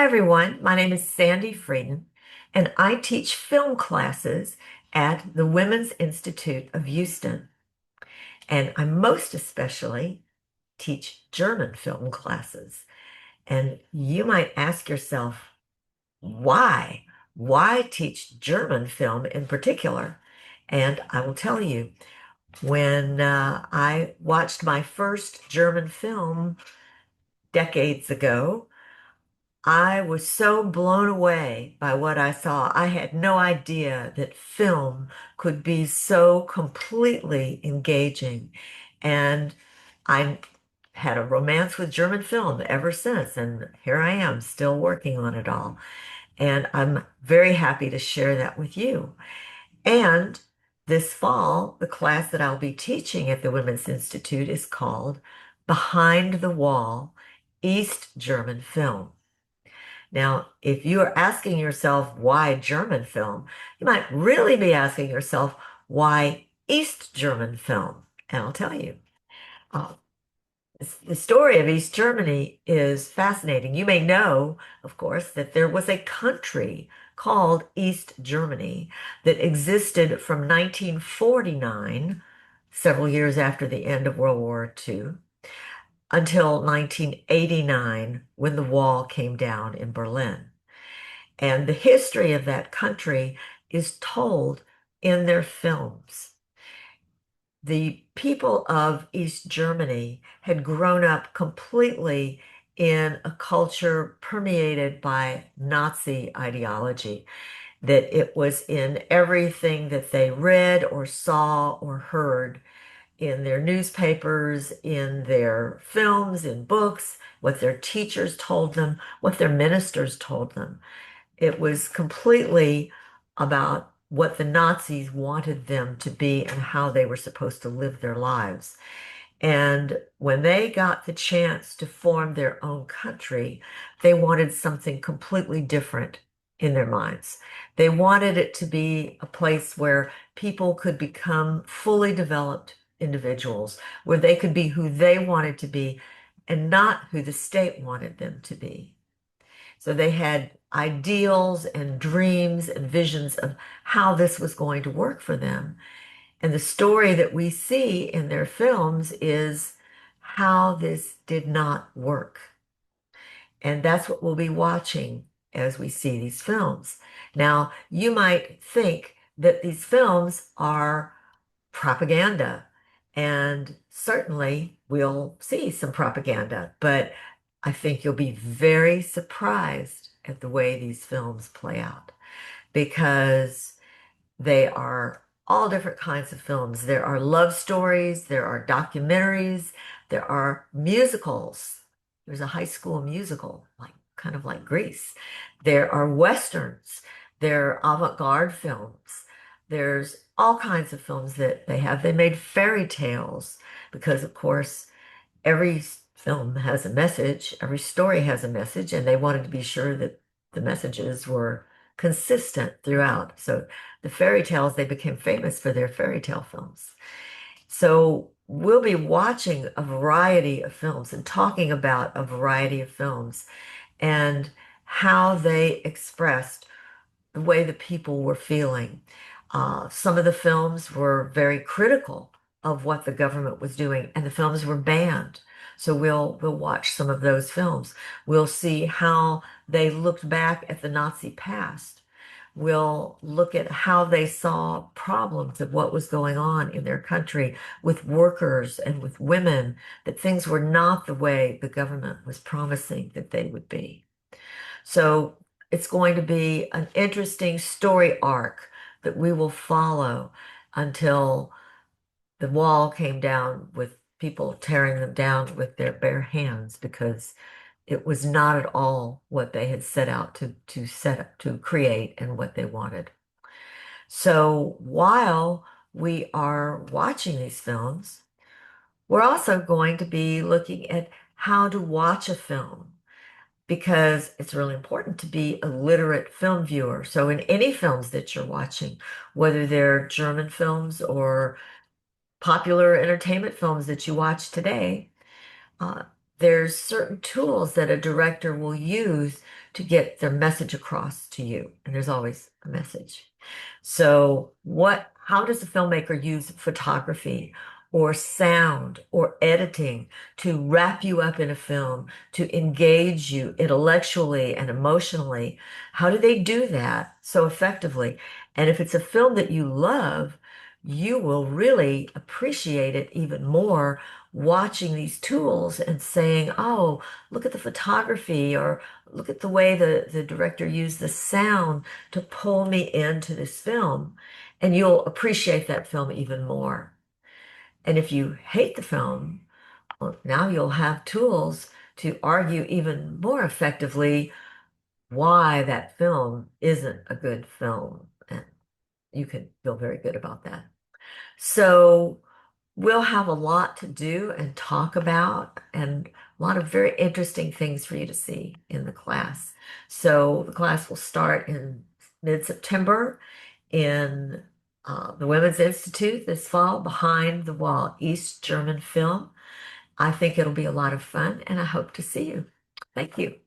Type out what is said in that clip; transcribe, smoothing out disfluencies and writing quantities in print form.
everyone, my name is Sandy Frieden, and I teach film classes at the Women's Institute of Houston. And I most especially teach German film classes. And you might ask yourself, why? Why teach German film in particular? And I will tell you, when I watched my first German film decades ago, I was so blown away by what I saw. I had no idea that film could be so completely engaging. And I had a romance with German film ever since. And here I am, still working on it all. And I'm very happy to share that with you. And this fall, the class that I'll be teaching at the Women's Institute is called Behind the Wall, East German Film. Now, if you are asking yourself why German film, you might really be asking yourself why East German film. And I'll tell you. Uh, the story of East Germany is fascinating. You may know, of course, that there was a country called East Germany that existed from 1949, several years after the end of World War II, until 1989 when the wall came down in Berlin. And the history of that country is told in their films. The people of East Germany had grown up completely in a culture permeated by Nazi ideology, that it was in everything that they read or saw or heard in their newspapers, in their films, in books, what their teachers told them, what their ministers told them. It was completely about what the Nazis wanted them to be and how they were supposed to live their lives. And when they got the chance to form their own country, they wanted something completely different in their minds. They wanted it to be a place where people could become fully developed individuals, where they could be who they wanted to be and not who the state wanted them to be. So they had ideals and dreams and visions of how this was going to work for them. And the story that we see in their films is how this did not work. And that's what we'll be watching as we see these films. Now, you might think that these films are propaganda, and certainly we'll see some propaganda, but I think you'll be very surprised at the way these films play out because they are all different kinds of films. There are love stories, there are documentaries, there are musicals. There's a high school musical, like kind of like Grease. There are westerns, there are avant-garde films. There's all kinds of films that they have. They made fairy tales because, of course, every film has a message, every story has a message, and they wanted to be sure that the messages were consistent throughout. So the fairy tales, they became famous for their fairy tale films. So we'll be watching a variety of films and talking about a variety of films and how they expressed the way the people were feeling. Some of the films were very critical of what the government was doing, and the films were banned. So we'll watch some of those films. We'll see how they looked back at the Nazi past. We'll look at how they saw problems of what was going on in their country with workers and with women, that things were not the way the government was promising that they would be. So it's going to be an interesting story arc that we will follow until the wall came down with people tearing them down with their bare hands because it was not at all what they had set out to set up to create and what they wanted. So while we are watching these films, we're also going to be looking at how to watch a film because it's really important to be a literate film viewer. So in any films that you're watching, whether they're German films or popular entertainment films that you watch today, there's certain tools that a director will use to get their message across to you, and there's always a message. So, how does a filmmaker use photography or sound or editing to wrap you up in a film, to engage you intellectually and emotionally? How do they do that so effectively? And if it's a film that you love, you will really appreciate it even more watching these tools and saying, oh, look at the photography, or look at the way the director used the sound to pull me into this film. And you'll appreciate that film even more. And if you hate the film, well, now you'll have tools to argue even more effectively why that film isn't a good film. And you can feel very good about that. So we'll have a lot to do and talk about, and a lot of very interesting things for you to see in the class. So the class will start in mid-September in the Women's Institute this fall, behind the wall, East German Film. I think it'll be a lot of fun, and I hope to see you. Thank you.